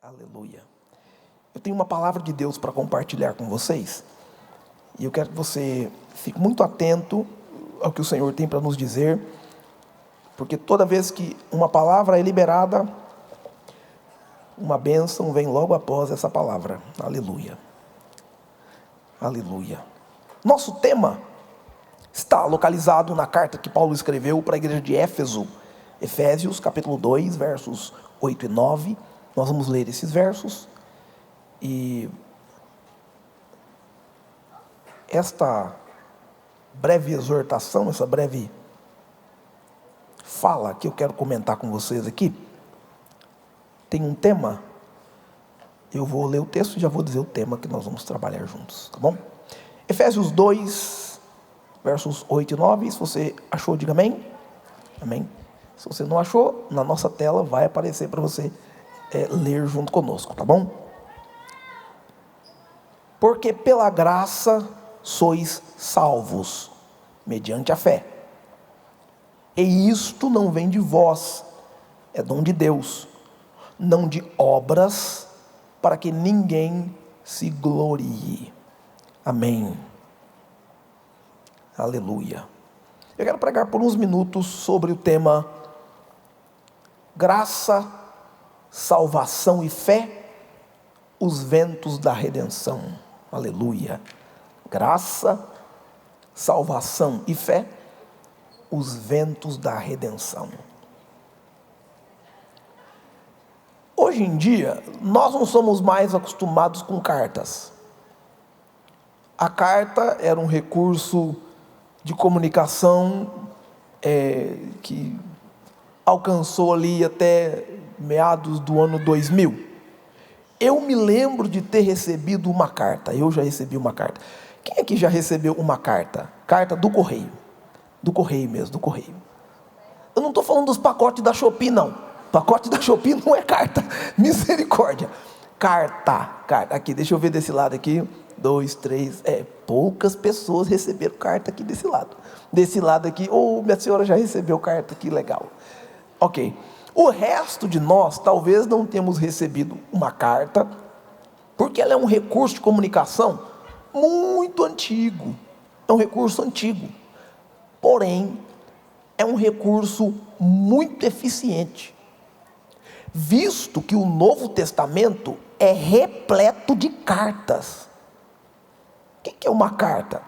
Aleluia. Eu tenho uma palavra de Deus para compartilhar com vocês. E eu quero que você fique muito atento ao que o Senhor tem para nos dizer. Porque toda vez que uma palavra é liberada, uma bênção vem logo após essa palavra. Aleluia. Aleluia. Nosso tema está localizado na carta que Paulo escreveu para a igreja de Éfeso. Efésios, capítulo 2, versos 8 e 9. Nós vamos ler esses versos. E esta breve exortação, essa breve fala que eu quero comentar com vocês aqui, tem um tema. Eu vou ler o texto e já vou dizer o tema que nós vamos trabalhar juntos, tá bom? Efésios 2, versos 8 e 9. Se você achou, diga amém. Amém. Se você não achou, na nossa tela vai aparecer para você ler junto conosco, tá bom? Porque pela graça sois salvos, mediante a fé. E isto não vem de vós, é dom de Deus, não de obras, para que ninguém se glorie. Amém. Aleluia. Eu quero pregar por uns minutos sobre o tema graça, salvação e fé, os ventos da redenção. Aleluia. Graça, salvação e fé, os ventos da redenção. Hoje em dia, nós não somos mais acostumados com cartas. A carta era um recurso de comunicação que alcançou ali até meados do ano 2000. Eu me lembro de ter recebido uma carta. Eu já recebi uma carta. Quem aqui já recebeu uma carta? Carta do correio. Do correio mesmo, do correio. Eu não estou falando dos pacotes da Shopee, não. Pacote da Shopee não é carta. Misericórdia. Carta. Aqui, deixa eu ver desse lado aqui. 2, 3. Poucas pessoas receberam carta aqui desse lado. Desse lado aqui. Minha senhora já recebeu carta aqui, legal. Ok. O resto de nós, talvez não temos recebido uma carta, porque ela é um recurso de comunicação muito antigo. É um recurso antigo. Porém, é um recurso muito eficiente, visto que o Novo Testamento é repleto de cartas. O que é uma carta?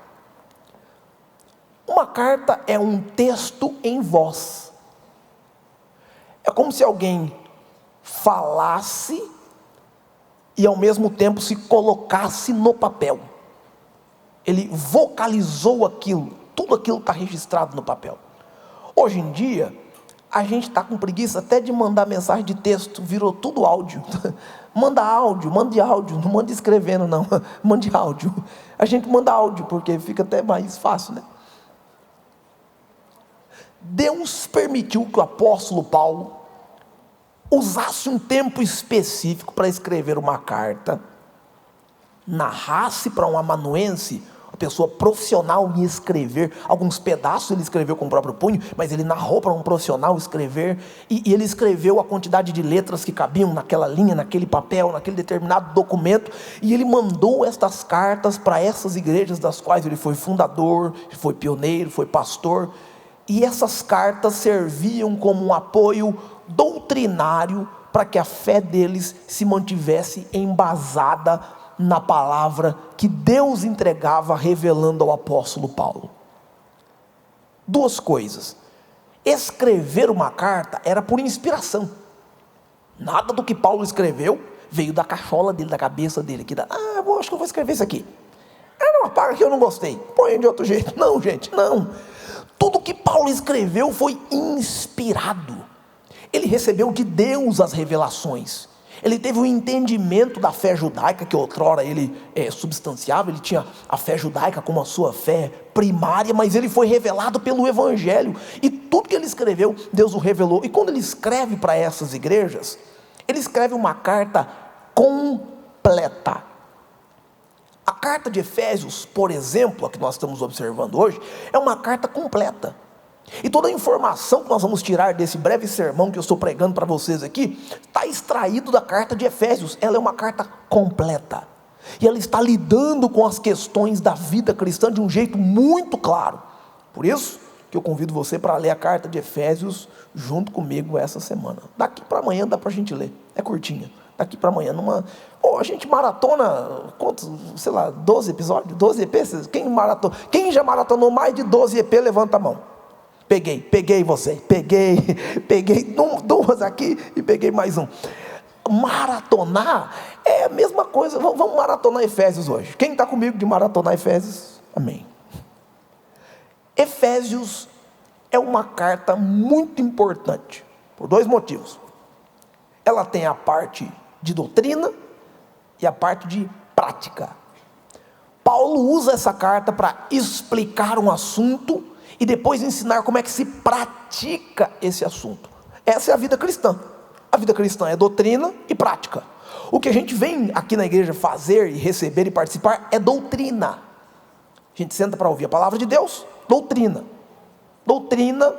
Uma carta é um texto em voz. É como se alguém falasse e ao mesmo tempo se colocasse no papel. Ele vocalizou aquilo, tudo aquilo está registrado no papel. Hoje em dia, a gente está com preguiça até de mandar mensagem de texto, virou tudo áudio. Mande áudio, não mande escrevendo não, mande áudio. A gente manda áudio porque fica até mais fácil, né? Deus permitiu que o apóstolo Paulo usasse um tempo específico para escrever uma carta, narrasse para um amanuense, uma pessoa profissional em escrever, alguns pedaços ele escreveu com o próprio punho, mas ele narrou para um profissional escrever, e ele escreveu a quantidade de letras que cabiam naquela linha, naquele papel, naquele determinado documento, e ele mandou estas cartas para essas igrejas das quais ele foi fundador, foi pioneiro, foi pastor, e essas cartas serviam como um apoio doutrinário para que a fé deles se mantivesse embasada na palavra que Deus entregava, revelando ao apóstolo Paulo. Duas coisas. Escrever uma carta era por inspiração. Nada do que Paulo escreveu veio da cachola dele, da cabeça dele. Acho que eu vou escrever isso aqui. Não, apaga que eu não gostei. Põe de outro jeito. Não, gente, não. Tudo que Paulo escreveu foi inspirado. Ele recebeu de Deus as revelações. Ele teve o entendimento da fé judaica, que outrora ele substanciava. Ele tinha a fé judaica como a sua fé primária, mas ele foi revelado pelo Evangelho. E tudo que ele escreveu, Deus o revelou. E quando ele escreve para essas igrejas, ele escreve uma carta completa. A carta de Efésios, por exemplo, a que nós estamos observando hoje, é uma carta completa. E toda a informação que nós vamos tirar desse breve sermão que eu estou pregando para vocês aqui, está extraído da carta de Efésios. Ela é uma carta completa, e ela está lidando com as questões da vida cristã de um jeito muito claro. Por isso que eu convido você para ler a carta de Efésios junto comigo essa semana. Daqui para amanhã dá para a gente ler, é curtinha. Daqui para amanhã, a gente maratona, quantos, 12 episódios, 12 EPs, quem já maratonou mais de 12 EP, levanta a mão. Peguei você, peguei duas aqui e peguei mais um. Maratonar é a mesma coisa. Vamos maratonar Efésios hoje. Quem está comigo de maratonar Efésios? Amém. Efésios é uma carta muito importante, por dois motivos. Ela tem a parte de doutrina e a parte de prática. Paulo usa essa carta para explicar um assunto e depois ensinar como é que se pratica esse assunto. Essa é a vida cristã. A vida cristã é doutrina e prática. O que a gente vem aqui na igreja fazer e receber e participar é doutrina. A gente senta para ouvir a palavra de Deus, doutrina. Doutrina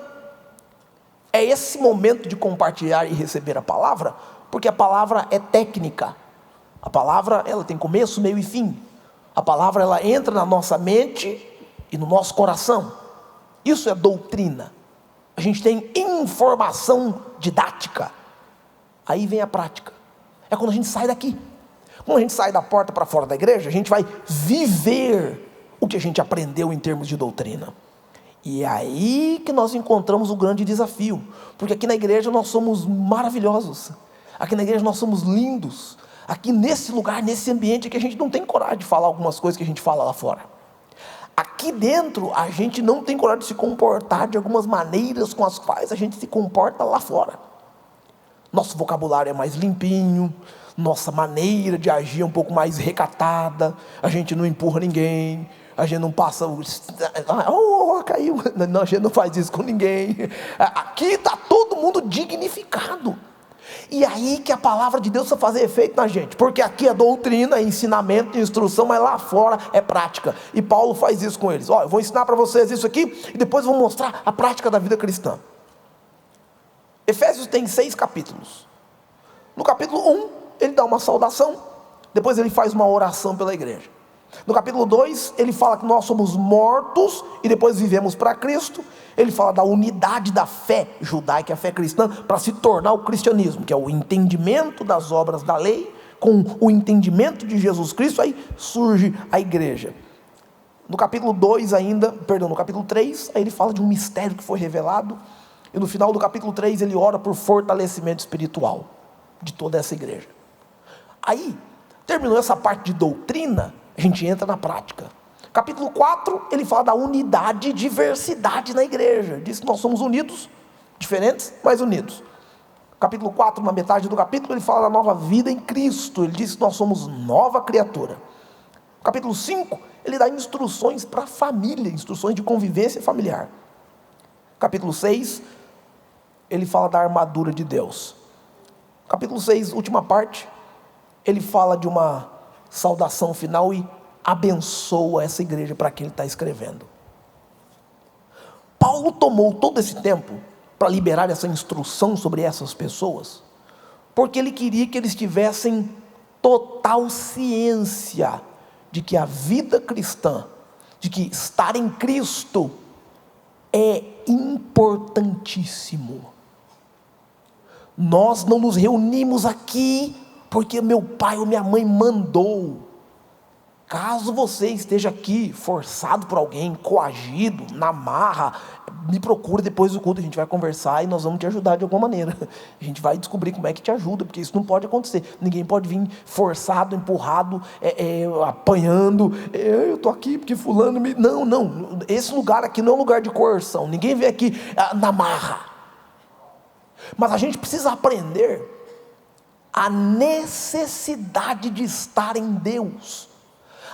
é esse momento de compartilhar e receber a palavra, porque a palavra é técnica. A palavra, ela tem começo, meio e fim. A palavra, ela entra na nossa mente e no nosso coração. Isso é doutrina. A gente tem informação didática. Aí vem a prática. É quando a gente sai daqui. Quando a gente sai da porta para fora da igreja, a gente vai viver o que a gente aprendeu em termos de doutrina. E é aí que nós encontramos o grande desafio. Porque aqui na igreja nós somos maravilhosos. Aqui na igreja nós somos lindos. Aqui nesse lugar, nesse ambiente, é que a gente não tem coragem de falar algumas coisas que a gente fala lá fora. Aqui dentro, a gente não tem coragem de se comportar de algumas maneiras com as quais a gente se comporta lá fora. Nosso vocabulário é mais limpinho, nossa maneira de agir é um pouco mais recatada, a gente não empurra ninguém, a gente não passa, caiu, não, a gente não faz isso com ninguém. Aqui está todo mundo dignificado. E aí que a palavra de Deus vai fazer efeito na gente, porque aqui é doutrina, é ensinamento, instrução, mas lá fora é prática. E Paulo faz isso com eles. Eu vou ensinar para vocês isso aqui e depois vou mostrar a prática da vida cristã. Efésios tem 6 capítulos. No capítulo 1, ele dá uma saudação, depois ele faz uma oração pela igreja. No capítulo 2, ele fala que nós somos mortos e depois vivemos para Cristo. Ele fala da unidade da fé judaica, a fé cristã, para se tornar o cristianismo, que é o entendimento das obras da lei, com o entendimento de Jesus Cristo, aí surge a igreja. No capítulo 3, aí ele fala de um mistério que foi revelado, e no final do capítulo 3, ele ora por fortalecimento espiritual de toda essa igreja. Aí, terminou essa parte de doutrina, a gente entra na prática. Capítulo 4, ele fala da unidade e diversidade na igreja. Diz que nós somos unidos, diferentes, mas unidos. Capítulo 4, na metade do capítulo, ele fala da nova vida em Cristo. Ele diz que nós somos nova criatura. Capítulo 5, ele dá instruções para a família, instruções de convivência familiar. Capítulo 6, ele fala da armadura de Deus. Capítulo 6, última parte, ele fala de uma saudação final e abençoa essa igreja para quem ele está escrevendo. Paulo tomou todo esse tempo para liberar essa instrução sobre essas pessoas, porque ele queria que eles tivessem total ciência de que a vida cristã, de que estar em Cristo é importantíssimo. Nós não nos reunimos aqui porque meu pai ou minha mãe mandou. Caso você esteja aqui forçado por alguém, coagido, na marra, me procura depois do culto, a gente vai conversar e nós vamos te ajudar de alguma maneira. A gente vai descobrir como é que te ajuda, porque isso não pode acontecer. Ninguém pode vir forçado, empurrado, apanhando. Eu estou aqui porque fulano me... Não. Esse lugar aqui não é um lugar de coerção. Ninguém vem aqui na marra. Mas a gente precisa aprender a necessidade de estar em Deus,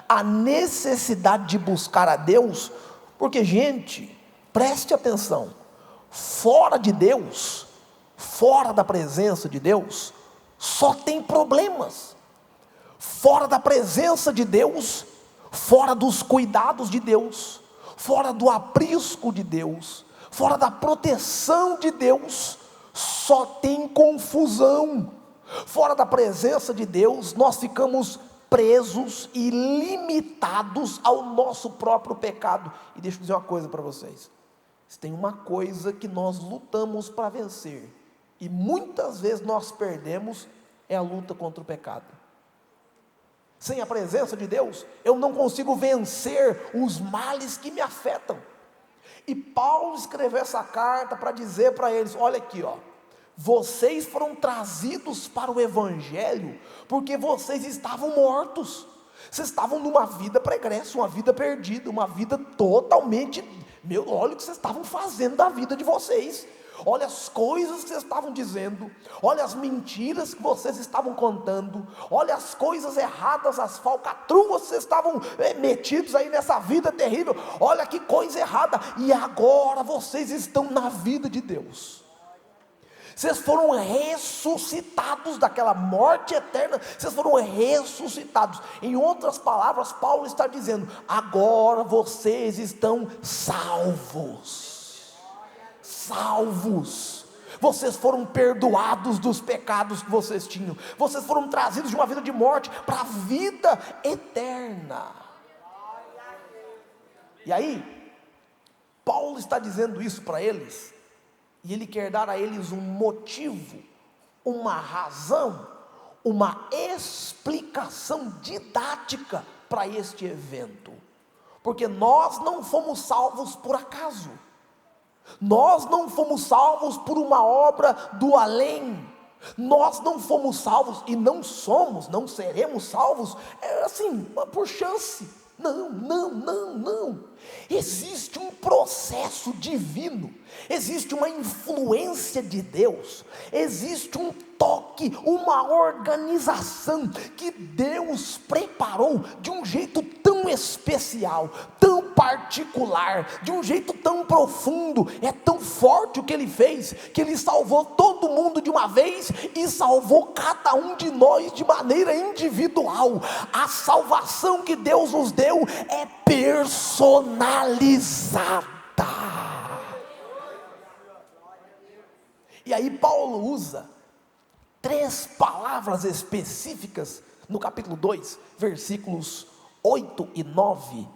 a necessidade de buscar a Deus, porque, gente, preste atenção, fora de Deus, fora da presença de Deus, só tem problemas. Fora da presença de Deus, fora dos cuidados de Deus, fora do aprisco de Deus, Fora da proteção de Deus, só tem confusão. Fora da presença de Deus, nós ficamos presos e limitados ao nosso próprio pecado. E deixa eu dizer uma coisa para vocês: se tem uma coisa que nós lutamos para vencer, e muitas vezes nós perdemos, é a luta contra o pecado. Sem a presença de Deus, eu não consigo vencer os males que me afetam. E Paulo escreveu essa carta para dizer para eles: olha aqui, vocês foram trazidos para o Evangelho, porque vocês estavam mortos, vocês estavam numa vida pregressa, uma vida perdida, uma vida totalmente, olha o que vocês estavam fazendo da vida de vocês, olha as coisas que vocês estavam dizendo, olha as mentiras que vocês estavam contando, olha as coisas erradas, as falcatruas que vocês estavam metidos aí nessa vida terrível, olha que coisa errada, e agora vocês estão na vida de Deus. Vocês foram ressuscitados daquela morte eterna, vocês foram ressuscitados. Em outras palavras, Paulo está dizendo: agora vocês estão salvos. Salvos. Vocês foram perdoados dos pecados que vocês tinham. Vocês foram trazidos de uma vida de morte para a vida eterna. E aí, Paulo está dizendo isso para eles, e ele quer dar a eles um motivo, uma razão, uma explicação didática para este evento. Porque nós não fomos salvos por acaso. Nós não fomos salvos por uma obra do além. Nós não fomos salvos e não somos, não seremos salvos, assim, por chance. Não. Existe um processo divino, existe uma influência de Deus, existe um toque, uma organização que Deus preparou de um jeito tão especial, tão particular, de um jeito tão profundo. É tão forte o que Ele fez, que Ele salvou todo mundo de uma vez e salvou cada um de nós de maneira individual. A salvação que Deus nos deu é personalizada. E aí Paulo usa 3 palavras específicas no capítulo 2, versículos 8 e 9,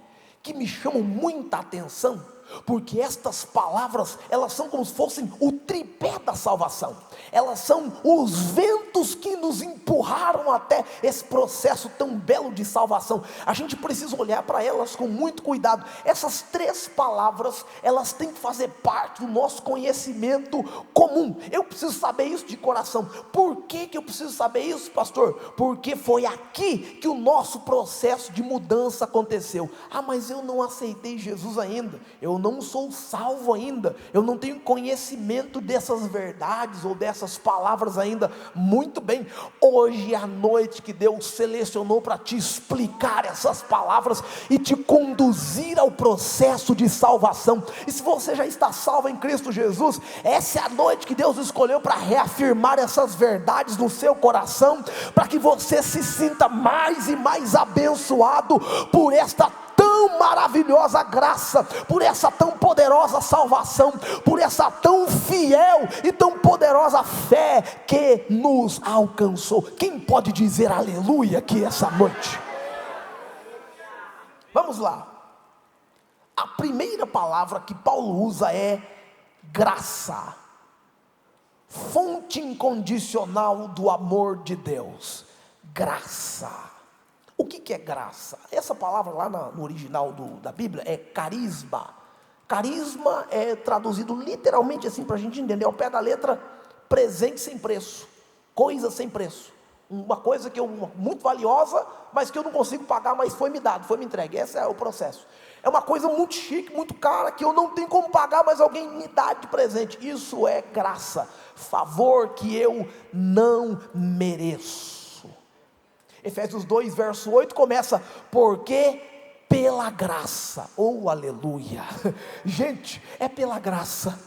que me chamam muita atenção, porque estas palavras, elas são como se fossem o tripé da salvação, elas são os ventos que nos empurraram até esse processo tão belo de salvação. A gente precisa olhar para elas com muito cuidado. Essas 3 palavras, elas têm que fazer parte do nosso conhecimento comum. Eu preciso saber isso de coração. Por que eu preciso saber isso, pastor? Porque foi aqui que o nosso processo de mudança aconteceu. Mas eu não aceitei Jesus ainda, eu não sou salvo ainda, eu não tenho conhecimento dessas verdades ou dessas palavras ainda. Muito bem, hoje é a noite que Deus selecionou para te explicar essas palavras e te conduzir ao processo de salvação. E se você já está salvo em Cristo Jesus, essa é a noite que Deus escolheu para reafirmar essas verdades no seu coração, para que você se sinta mais e mais abençoado por esta tão maravilhosa graça, por essa tão poderosa salvação, por essa tão fiel e tão poderosa fé que nos alcançou. Quem pode dizer aleluia aqui essa noite? Vamos lá. A primeira palavra que Paulo usa é graça, fonte incondicional do amor de Deus. Graça. O que é graça? Essa palavra lá no original da Bíblia é carisma. Carisma é traduzido literalmente assim para a gente entender, ao pé da letra: presente sem preço, coisa sem preço, uma coisa que muito valiosa, mas que eu não consigo pagar, mas foi me dado, foi me entregue. Esse é o processo. É uma coisa muito chique, muito cara, que eu não tenho como pagar, mas alguém me dá de presente. Isso é graça, favor que eu não mereço. Efésios 2, verso 8 começa: porque pela graça, aleluia, gente, é pela graça,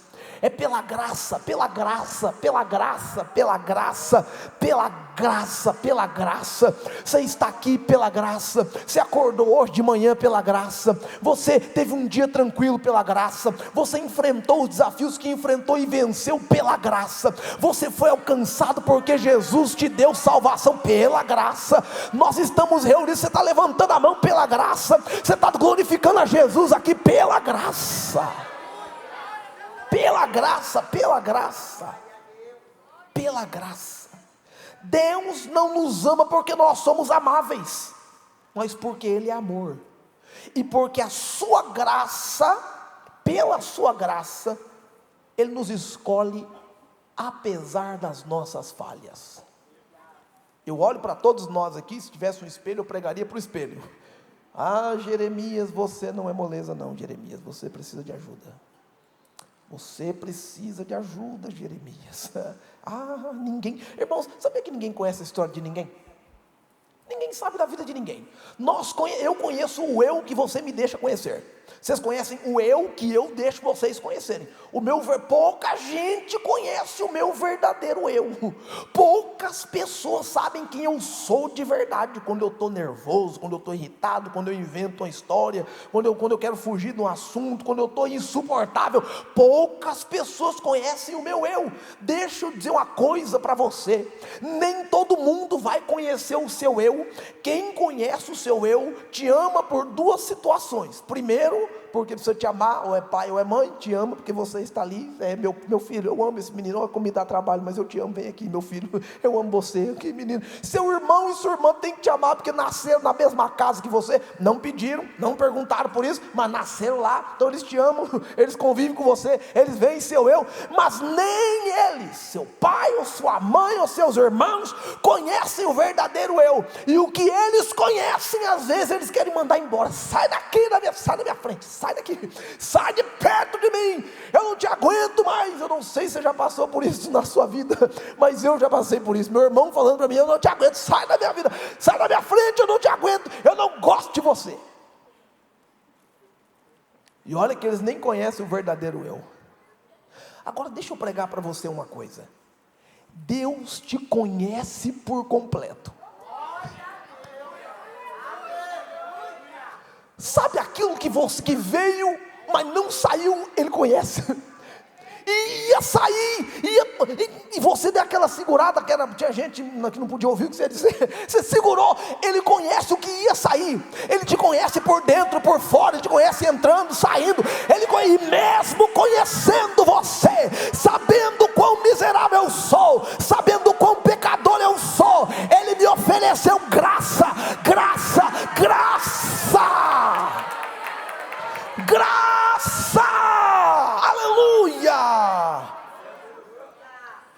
É pela graça, pela graça, pela graça, pela graça, pela graça, pela graça. Você está aqui pela graça. Você acordou hoje de manhã pela graça. Você teve um dia tranquilo pela graça. Você enfrentou os desafios que enfrentou e venceu pela graça. Você foi alcançado porque Jesus te deu salvação pela graça. Nós estamos reunidos. Você está levantando a mão pela graça. Você está glorificando a Jesus aqui pela graça. Pela graça, pela graça, pela graça. Deus não nos ama porque nós somos amáveis, mas porque Ele é amor, e porque a sua graça, pela sua graça, Ele nos escolhe apesar das nossas falhas. Eu olho para todos nós aqui, se tivesse um espelho eu pregaria para o espelho. Ah, Jeremias, você não é moleza não, Jeremias, você precisa de ajuda. Você precisa de ajuda, Jeremias. Ah, ninguém, irmãos, sabia que ninguém conhece a história de ninguém? Ninguém sabe da vida de ninguém. Eu conheço o eu que você me deixa conhecer. Vocês conhecem o eu que eu deixo vocês conhecerem. Pouca gente conhece o meu verdadeiro eu. Poucas pessoas sabem quem eu sou de verdade. Quando eu estou nervoso, quando eu estou irritado, quando eu invento uma história, quando eu quero fugir de um assunto, quando eu estou insuportável. Poucas pessoas conhecem o meu eu. Deixa eu dizer uma coisa para você. Nem todo mundo vai conhecer o seu eu. Quem conhece o seu eu te ama por duas situações. Primeiro, porque precisa te amar, ou é pai ou é mãe, te ama porque você está ali. É meu filho, eu amo esse menino, olha como me dá trabalho, mas eu te amo, vem aqui meu filho, eu amo você, que menino. Seu irmão e sua irmã tem que te amar porque nasceram na mesma casa que você, não pediram, não perguntaram por isso, mas nasceram lá, então eles te amam, eles convivem com você, eles veem seu eu, mas nem eles, seu pai ou sua mãe ou seus irmãos, conhecem o verdadeiro eu, e o que eles conhecem, às vezes eles querem mandar embora. Sai daqui, sai da minha frente, sai daqui, sai de perto de mim, eu não te aguento mais. Eu não sei se você já passou por isso na sua vida, mas eu já passei por isso. Meu irmão falando para mim, eu não te aguento, sai da minha vida, sai da minha frente, eu não te aguento, eu não gosto de você. E olha que eles nem conhecem o verdadeiro eu. Agora deixa eu pregar para você uma coisa. Deus te conhece por completo. Sabe aquilo que veio, mas não saiu, Ele conhece. E ia sair, e você deu aquela segurada, tinha gente que não podia ouvir o que você ia dizer, você segurou. Ele conhece o que ia sair, Ele te conhece por dentro, por fora, Ele te conhece entrando, saindo, e mesmo conhecendo você, sabendo quão miserável eu sou, sabendo quão pecador eu sou, Ele me ofereceu graça, graça, graça, graça, aleluia.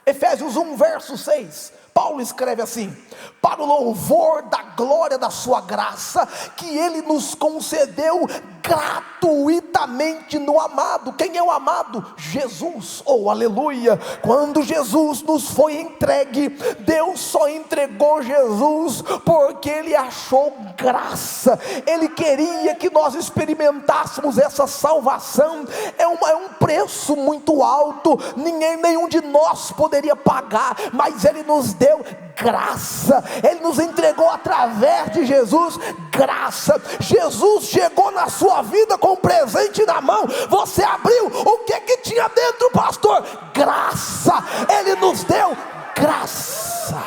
Efésios 1 verso 6, Paulo escreve assim: para o louvor da glória da sua graça, que Ele nos concedeu gratuitamente no amado. Quem é o amado? Jesus, aleluia. Quando Jesus nos foi entregue, Deus só entregou Jesus porque Ele achou graça. Ele queria que nós experimentássemos essa salvação. É um preço muito alto, nenhum de nós poderia pagar, mas Ele nos deu graça. Ele nos entregou através de Jesus graça. Jesus chegou na sua vida com um presente na mão, você abriu, o que tinha dentro, pastor? Graça. Ele nos deu graça.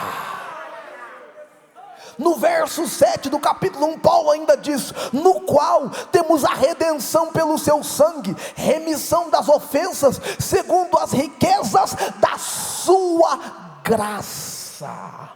No verso 7 do capítulo 1, Paulo ainda diz: no qual temos a redenção pelo seu sangue, remissão das ofensas, segundo as riquezas da sua graça.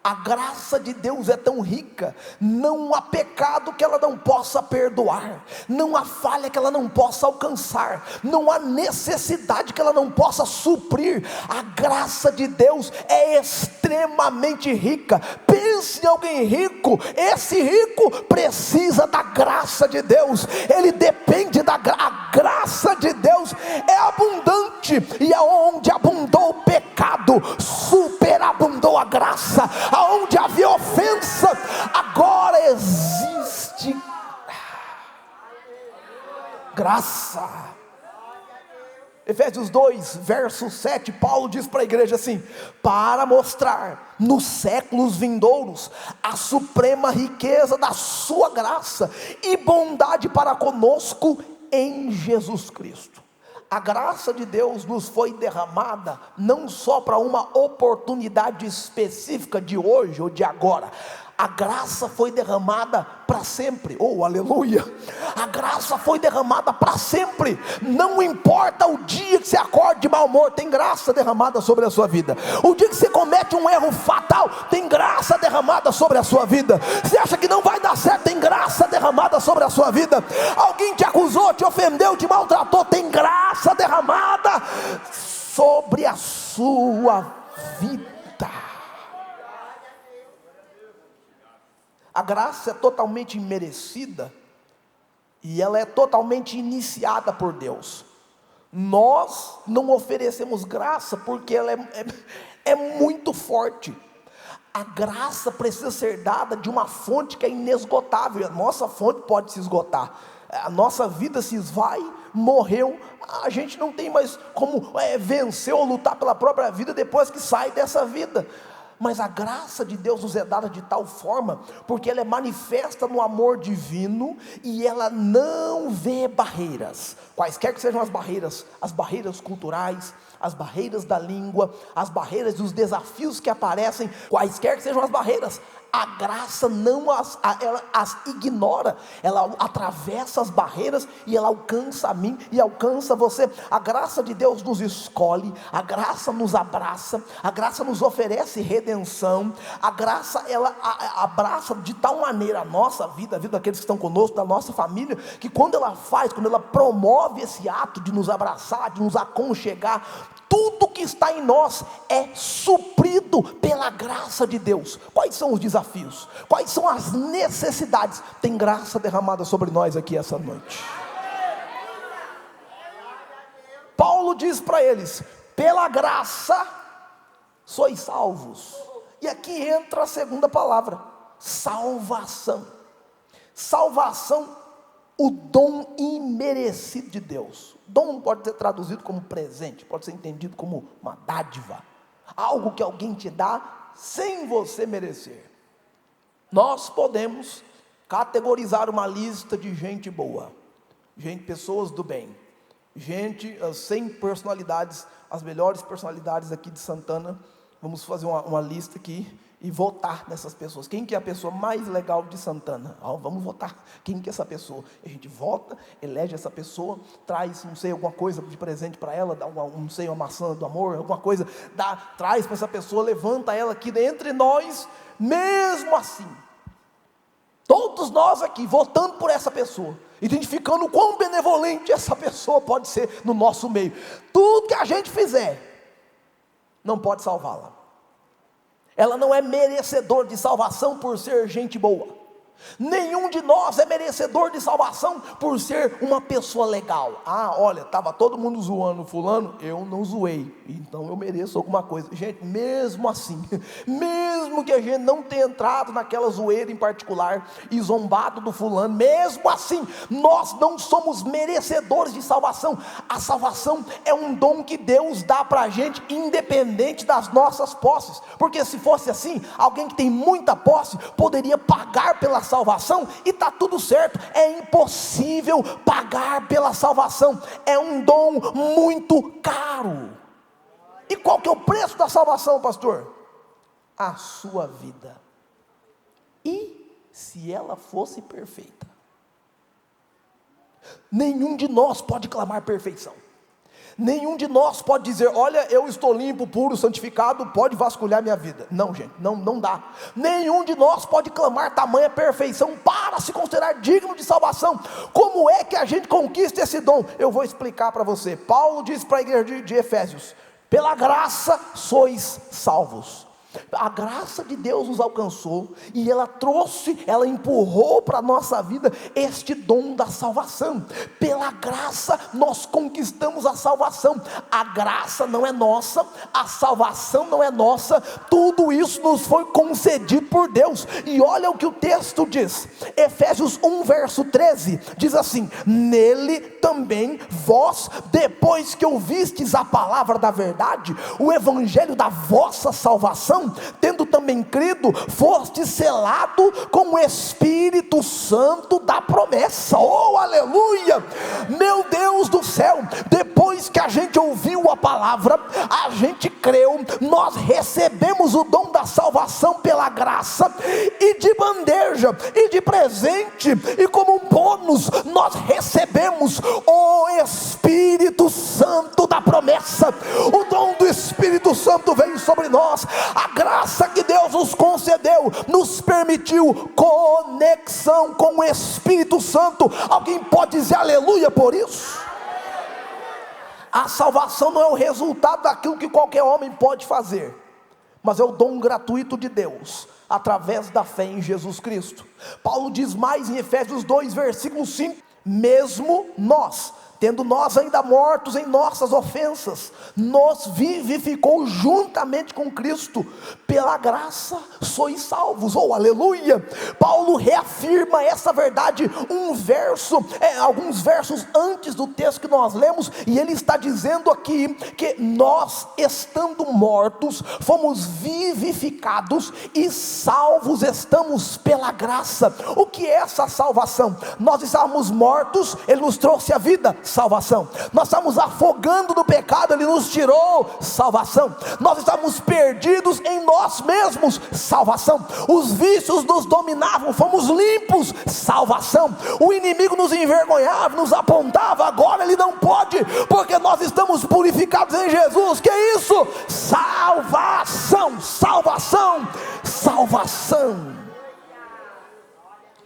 A graça de Deus é tão rica, não há pecado que ela não possa perdoar, não há falha que ela não possa alcançar, não há necessidade que ela não possa suprir. A graça de Deus é extremamente rica. Pense em alguém rico, esse rico precisa da graça de Deus, ele depende da graça. A graça de Deus é abundante, e aonde abundou o pecado, superabundou a graça. Aonde havia ofensa, agora existe graça. Efésios 2, verso 7, Paulo diz para a igreja assim: para mostrar nos séculos vindouros a suprema riqueza da sua graça e bondade para conosco em Jesus Cristo. A graça de Deus nos foi derramada não só para uma oportunidade específica de hoje ou de agora. A graça foi derramada para sempre. Oh, aleluia! A graça foi derramada para sempre. Não importa o dia que você acorde de mau humor, tem graça derramada sobre a sua vida. O dia que você comete um erro fatal, tem graça derramada sobre a sua vida. Você acha que não vai dar certo, tem graça derramada sobre a sua vida. Alguém te acusou, te ofendeu, te maltratou, tem graça derramada sobre a sua vida. A graça é totalmente imerecida e ela é totalmente iniciada por Deus. Nós não oferecemos graça porque ela é muito forte. A graça precisa ser dada de uma fonte que é inesgotável. A nossa fonte pode se esgotar, a nossa vida se esvai, morreu, a gente não tem mais como vencer ou lutar pela própria vida depois que sai dessa vida. Mas a graça de Deus nos é dada de tal forma, porque ela é manifesta no amor divino, e ela não vê barreiras, quaisquer que sejam as barreiras culturais, as barreiras da língua, as barreiras dos desafios que aparecem, quaisquer que sejam as barreiras, a graça não ela as ignora, ela atravessa as barreiras e ela alcança a mim e alcança você. A graça de Deus nos escolhe, a graça nos abraça, a graça nos oferece redenção, a graça ela abraça de tal maneira a nossa vida, a vida daqueles que estão conosco, da nossa família, que quando ela promove esse ato de nos abraçar, de nos aconchegar, tudo que está em nós é suprido pela graça de Deus. Quais são os desafios? Quais são as necessidades? Tem graça derramada sobre nós aqui essa noite. Paulo diz para eles: pela graça sois salvos. E aqui entra a segunda palavra: salvação. Salvação, o dom imerecido de Deus. Dom não pode ser traduzido como presente, pode ser entendido como uma dádiva, algo que alguém te dá sem você merecer. Nós podemos categorizar uma lista de gente boa, pessoas do bem, as 100 personalidades, as melhores personalidades aqui de Santana. Vamos fazer uma lista aqui e votar nessas pessoas. Quem que é a pessoa mais legal de Santana? Vamos votar. Quem que é essa pessoa? A gente vota, elege essa pessoa, traz, não sei, alguma coisa de presente para ela, dá uma maçã do amor, alguma coisa, traz para essa pessoa, levanta ela aqui entre nós. Mesmo assim, todos nós aqui votando por essa pessoa, identificando o quão benevolente essa pessoa pode ser no nosso meio, tudo que a gente fizer não pode salvá-la. Ela não é merecedor de salvação por ser gente boa. Nenhum de nós é merecedor de salvação por ser uma pessoa legal. Olha, estava todo mundo zoando fulano, eu não zoei, então eu mereço alguma coisa. Gente, mesmo assim, mesmo que a gente não tenha entrado naquela zoeira em particular e zombado do fulano, mesmo assim, nós não somos merecedores de salvação. A salvação é um dom que Deus dá para a gente, independente das nossas posses. Porque se fosse assim, alguém que tem muita posse poderia pagar pela salvação e está tudo certo. É impossível pagar pela salvação, é um dom muito caro. E qual que é o preço da salvação, pastor? A sua vida. E se ela fosse perfeita? Nenhum de nós pode clamar perfeição. Nenhum de nós pode dizer: olha, eu estou limpo, puro, santificado, pode vasculhar minha vida. Não, gente, não dá. Nenhum de nós pode clamar tamanha perfeição para se considerar digno de salvação. Como é que a gente conquista esse dom? Eu vou explicar para você. Paulo diz para a igreja de Efésios: pela graça sois salvos. A graça de Deus nos alcançou e ela trouxe, ela empurrou para a nossa vida este dom da salvação. Pela graça nós conquistamos a salvação. A graça não é nossa, a salvação não é nossa, tudo isso nos foi concedido por Deus. E olha o que o texto diz, Efésios 1 verso 13, diz assim: nele também vós, depois que ouvistes a palavra da verdade, o evangelho da vossa salvação, tendo também crido, foste selado com o Espírito Santo da promessa. Oh, aleluia! Meu Deus do céu, depois que a gente ouviu a palavra, a gente creu, nós recebemos o dom da salvação pela graça, e de bandeja, e de presente, e como um bônus, nós recebemos o Espírito Santo da promessa. O dom do Espírito Santo veio sobre nós. A graça que Deus nos concedeu nos permitiu conexão com o Espírito Santo. Alguém pode dizer aleluia por isso? A salvação não é o resultado daquilo que qualquer homem pode fazer, mas é o dom gratuito de Deus, através da fé em Jesus Cristo. Paulo diz mais em Efésios 2 versículo 5, mesmo nós, tendo nós ainda mortos em nossas ofensas, nos vivificou juntamente com Cristo, pela graça sois salvos. Oh, aleluia! Paulo reafirma essa verdade, alguns versos antes do texto que nós lemos, e ele está dizendo aqui, que nós, estando mortos, fomos vivificados, e salvos estamos pela graça. O que é essa salvação? Nós estávamos mortos, ele nos trouxe a vida, salvação. Nós estamos afogando no pecado, ele nos tirou, salvação. Nós estávamos perdidos em nós mesmos, salvação. Os vícios nos dominavam, fomos limpos, salvação. O inimigo nos envergonhava, nos apontava, agora ele não pode, porque nós estamos purificados em Jesus. Que é isso? Salvação, salvação, salvação.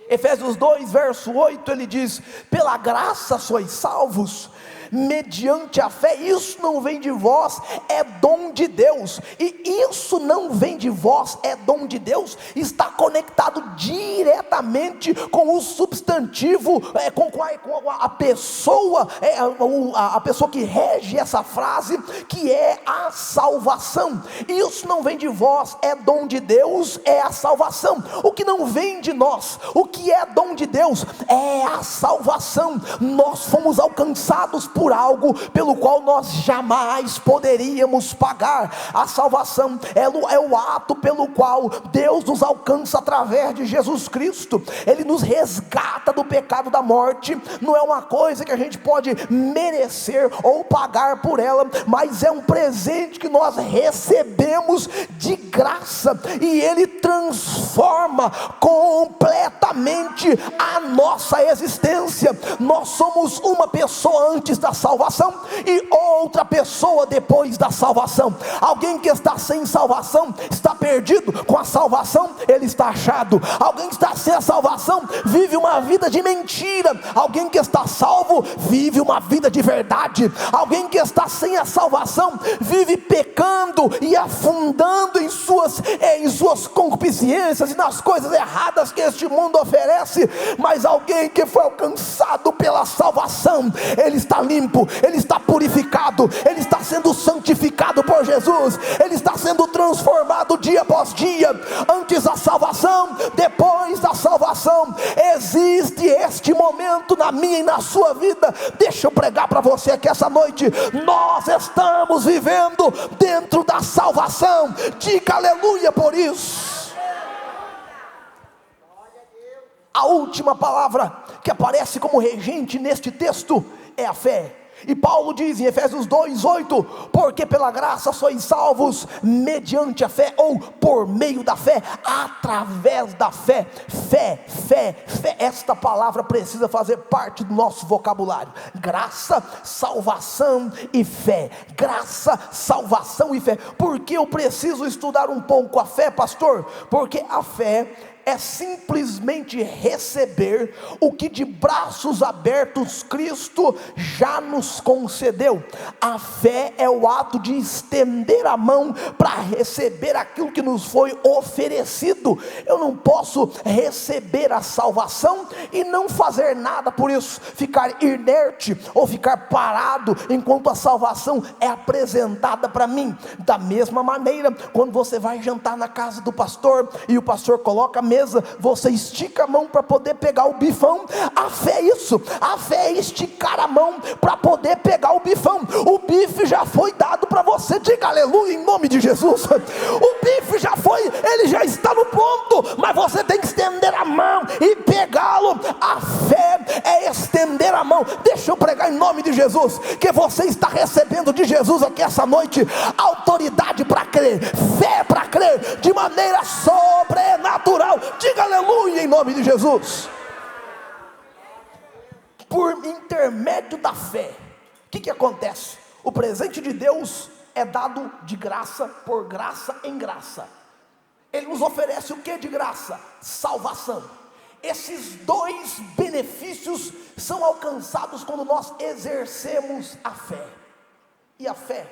Efésios 2 verso 8, ele diz: pela graça sois salvos, mediante a fé. Isso não vem de vós, é dom de Deus. E isso não vem de vós, é dom de Deus, está conectado diretamente com o substantivo, com a pessoa, a pessoa que rege essa frase, que é a salvação. Isso não vem de vós, é dom de Deus, é a salvação. O que não vem de nós, o que é dom de Deus, é a salvação. Nós fomos alcançados por algo pelo qual nós jamais poderíamos pagar. A salvação é o ato pelo qual Deus nos alcança através de Jesus Cristo. Ele nos resgata do pecado da morte. Não é uma coisa que a gente pode merecer ou pagar por ela, mas é um presente que nós recebemos de graça, e ele transforma completamente a nossa existência. Nós somos uma pessoa antes da salvação e outra pessoa depois da salvação. Alguém que está sem salvação está perdido, com a salvação ele está achado. Alguém que está sem a salvação vive uma vida de mentira. Alguém que está salvo vive uma vida de verdade. Alguém que está sem a salvação vive pecando e afundando em suas concupiscências e nas coisas erradas que este mundo oferece. Mas alguém que foi alcançado pela salvação, ele está limpo, ele está purificado, ele está sendo santificado por Jesus, ele está sendo transformado dia após dia. Antes da salvação, depois da salvação, existe este momento na minha e na sua vida. Deixa eu pregar para você aqui essa noite: nós estamos vivendo dentro da salvação. Diga aleluia por isso. A última palavra que aparece como regente neste texto é a fé. E Paulo diz em Efésios 2:8: porque pela graça sois salvos mediante a fé, ou por meio da fé, através da fé. Fé, fé, fé. Esta palavra precisa fazer parte do nosso vocabulário. Graça, salvação e fé. Graça, salvação e fé. Por que eu preciso estudar um pouco a fé, pastor? Porque a fé é simplesmente receber o que de braços abertos Cristo já nos concedeu. A fé é o ato de estender a mão para receber aquilo que nos foi oferecido. Eu não posso receber a salvação e não fazer nada por isso, ficar inerte ou ficar parado enquanto a salvação é apresentada para mim. Da mesma maneira, quando você vai jantar na casa do pastor e o pastor coloca a mesa, você estica a mão para poder pegar o bifão. A fé é isso, a fé é esticar a mão para poder pegar o bifão. O bife já foi dado para você, diga aleluia em nome de Jesus. O bife já foi, ele já está no ponto, mas você tem que estender a mão e pegá-lo. A fé é estender a mão. Deixa eu pregar em nome de Jesus, que você está recebendo de Jesus aqui essa noite autoridade para crer, fé para crer de maneira sobrenatural. Diga aleluia em nome de Jesus. Por intermédio da fé, o que acontece? O presente de Deus é dado de graça, por graça em graça. Ele nos oferece o que de graça? Salvação. Esses dois benefícios são alcançados quando nós exercemos a fé. E a fé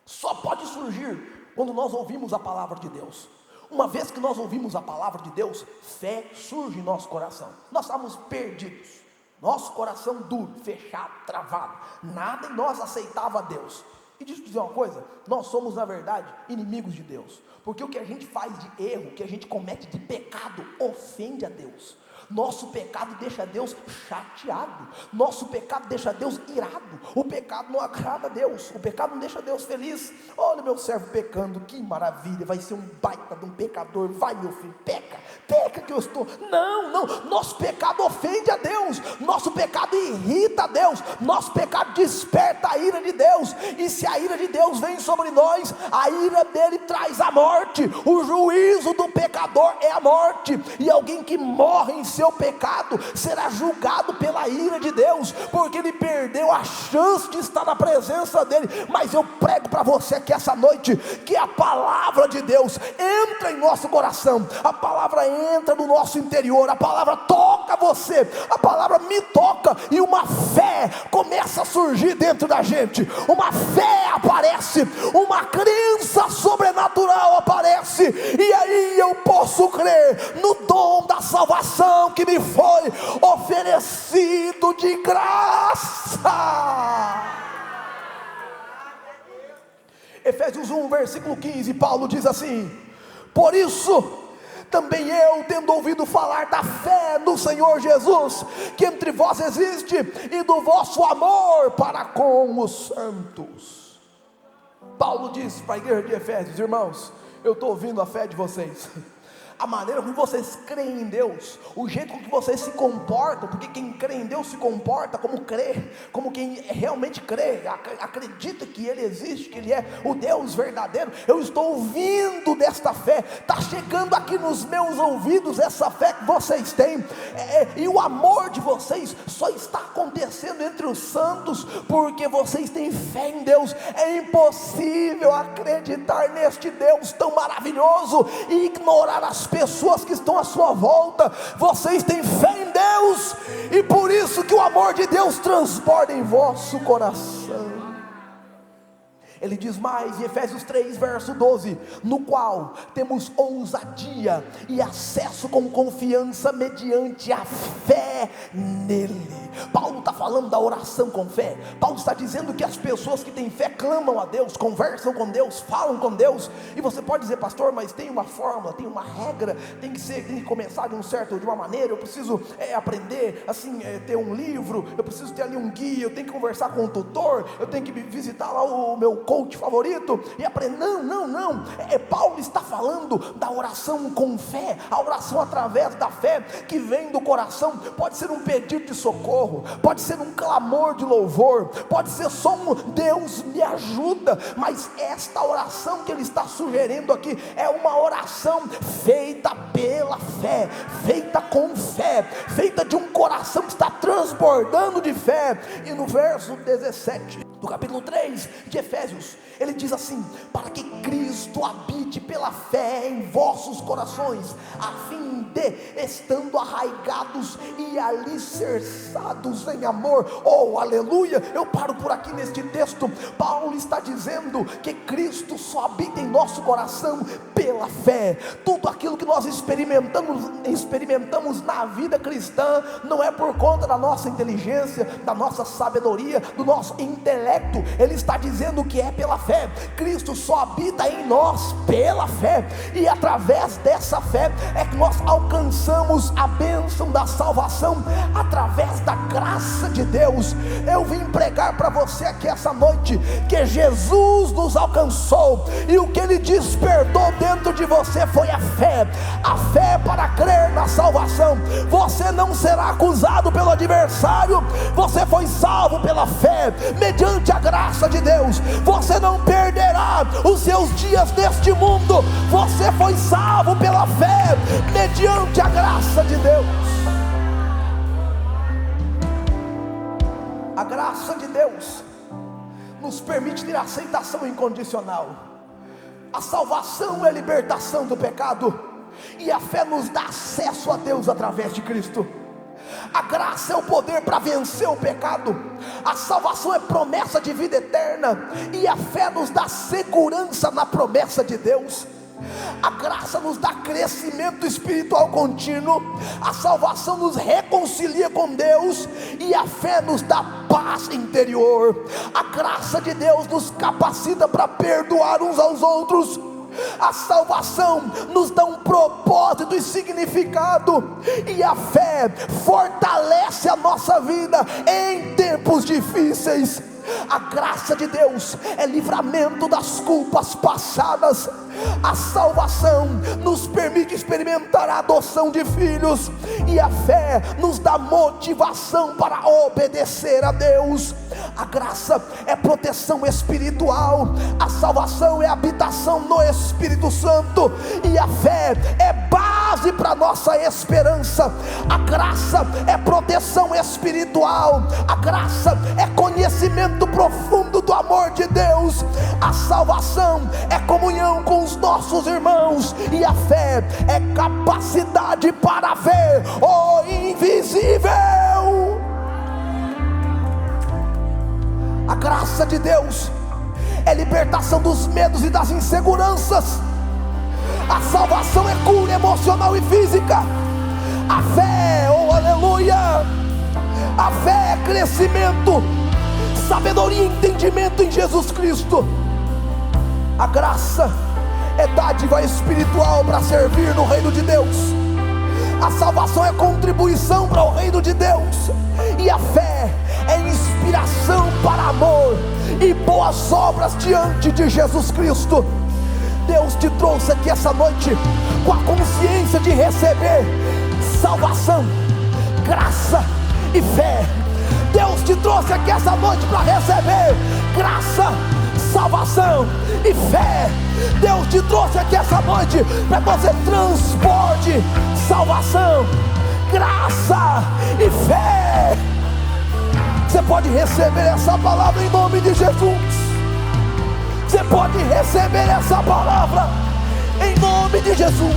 só pode surgir quando nós ouvimos a palavra de Deus. Uma vez que nós ouvimos a palavra de Deus, fé surge em nosso coração. Nós estamos perdidos, nosso coração duro, fechado, travado, nada em nós aceitava a Deus. E deixa eu dizer uma coisa, nós somos na verdade inimigos de Deus, porque o que a gente faz de erro, o que a gente comete de pecado, ofende a Deus. Nosso pecado deixa Deus chateado, nosso pecado deixa Deus irado, o pecado não agrada a Deus, o pecado não deixa Deus feliz. Olha meu servo pecando, que maravilha, vai ser um baita de um pecador, vai meu filho, peca que eu estou, não, nosso pecado ofende a Deus, nosso pecado irrita a Deus, nosso pecado desperta a ira de Deus, e se a ira de Deus vem sobre nós, a ira dele traz a morte, o juízo do pecador é a morte, e alguém que morre em seu pecado será julgado pela ira de Deus, porque ele perdeu a chance de estar na presença dele. Mas eu prego para você aqui essa noite, que a palavra de Deus entra em nosso coração, a palavra entra no nosso interior, a palavra toca você, a palavra me toca, e uma fé começa a surgir dentro da gente, uma fé aparece, uma crença sobrenatural aparece, e aí eu posso crer no dom da salvação que me foi oferecido de graça. Efésios 1, versículo 15, Paulo diz assim: por isso também eu, tendo ouvido falar da fé no Senhor Jesus, que entre vós existe, e do vosso amor para com os santos. Paulo diz para a igreja de Efésios: irmãos, eu estou ouvindo a fé de vocês, a maneira como vocês creem em Deus, o jeito com que vocês se comportam, porque quem crê em Deus se comporta como crê, como quem realmente crê, acredita que Ele existe, que Ele é o Deus verdadeiro. Eu estou ouvindo desta fé, está chegando aqui nos meus ouvidos essa fé que vocês têm, e o amor de vocês só está acontecendo entre os santos, porque vocês têm fé em Deus. É impossível acreditar neste Deus tão maravilhoso e ignorar as pessoas que estão à sua volta. Vocês têm fé em Deus, e por isso que o amor de Deus transborda em vosso coração. Ele diz mais em Efésios 3, verso 12: no qual temos ousadia e acesso com confiança mediante a fé nele. Paulo está falando da oração com fé. Paulo está dizendo que as pessoas que têm fé clamam a Deus, conversam com Deus, falam com Deus. E você pode dizer: pastor, mas tem uma fórmula, tem uma regra, tem que começar de uma maneira, eu preciso aprender assim, ter um livro, eu preciso ter ali um guia, eu tenho que conversar com um tutor, eu tenho que visitar lá o meu coach favorito e aprender. Não, Paulo está falando da oração com fé, a oração através da fé que vem do coração. Pode ser um pedido de socorro, pode ser um clamor de louvor, pode ser só um Deus me ajuda, mas esta oração que ele está sugerindo aqui é uma oração feita pela fé, feita com fé, feita de um coração que está transbordando de fé. E no verso 17 no capítulo 3 de Efésios, ele diz assim: para que Cristo habite pela fé em vossos corações, a fim de, estando arraigados e alicerçados em amor. Oh, aleluia! Eu paro por aqui neste texto. Paulo está dizendo que Cristo só habita em nosso coração pela fé. Tudo aquilo que nós experimentamos na vida cristã não é por conta da nossa inteligência, da nossa sabedoria, do nosso intelecto. Ele está dizendo que é pela fé. Cristo só habita em nós pela fé, e através dessa fé é que nós alcançamos a bênção da salvação, através da graça de Deus. Eu vim pregar para você aqui essa noite que Jesus nos alcançou, e o que Ele despertou dentro de você foi a fé para crer na salvação. Você não será acusado pelo adversário, você foi salvo pela fé, mediante a graça de Deus. Você não perderá os seus dias neste mundo, você foi salvo pela fé, mediante a graça de Deus. A graça de Deus nos permite ter aceitação incondicional. A salvação é a libertação do pecado, e a fé nos dá acesso a Deus através de Cristo. A graça é o poder para vencer o pecado. A salvação é promessa de vida eterna, e a fé nos dá segurança na promessa de Deus. A graça nos dá crescimento espiritual contínuo, a salvação nos reconcilia com Deus, e a fé nos dá paz interior. A graça de Deus nos capacita para perdoar uns aos outros. A salvação nos dá um propósito e significado, e a fé fortalece a nossa vida em tempos difíceis. A graça de Deus é livramento das culpas passadas. A salvação nos permite experimentar a adoção de filhos, e a fé nos dá motivação para obedecer a Deus. A graça é proteção espiritual, a salvação é habitação no Espírito Santo, e a fé é base para nossa esperança. A graça é proteção espiritual, a graça é conhecimento profundo do amor de Deus. A salvação é comunhão com os nossos irmãos, e a fé é capacidade para ver o invisível. A graça de Deus é libertação dos medos e das inseguranças. A salvação é cura emocional e física. A fé, oh aleluia, a fé é crescimento, sabedoria e entendimento em Jesus Cristo. A graça é dádiva espiritual para servir no reino de Deus. A salvação é contribuição para o reino de Deus, e a fé é inspiração para amor e boas obras diante de Jesus Cristo. Deus te trouxe aqui essa noite com a consciência de receber salvação, graça e fé. Deus te trouxe aqui essa noite para receber graça, salvação e fé. Deus te trouxe aqui essa noite para que você transporte salvação, graça e fé. Você pode receber essa palavra em nome de Jesus. Você pode receber essa palavra em nome de Jesus.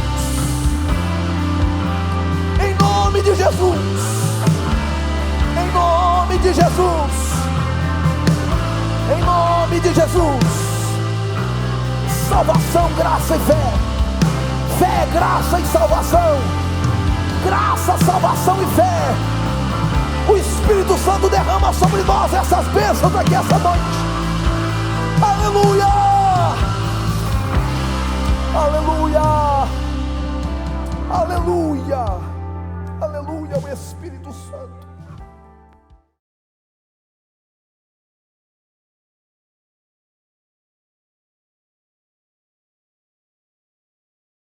Em nome de Jesus. Em nome de Jesus. Em nome de Jesus. Salvação, graça e fé. Fé, graça e salvação. Graça, salvação e fé. O Espírito Santo derrama sobre nós essas bênçãos aqui essa noite. Aleluia! Aleluia! Aleluia! Aleluia! O Espírito Santo.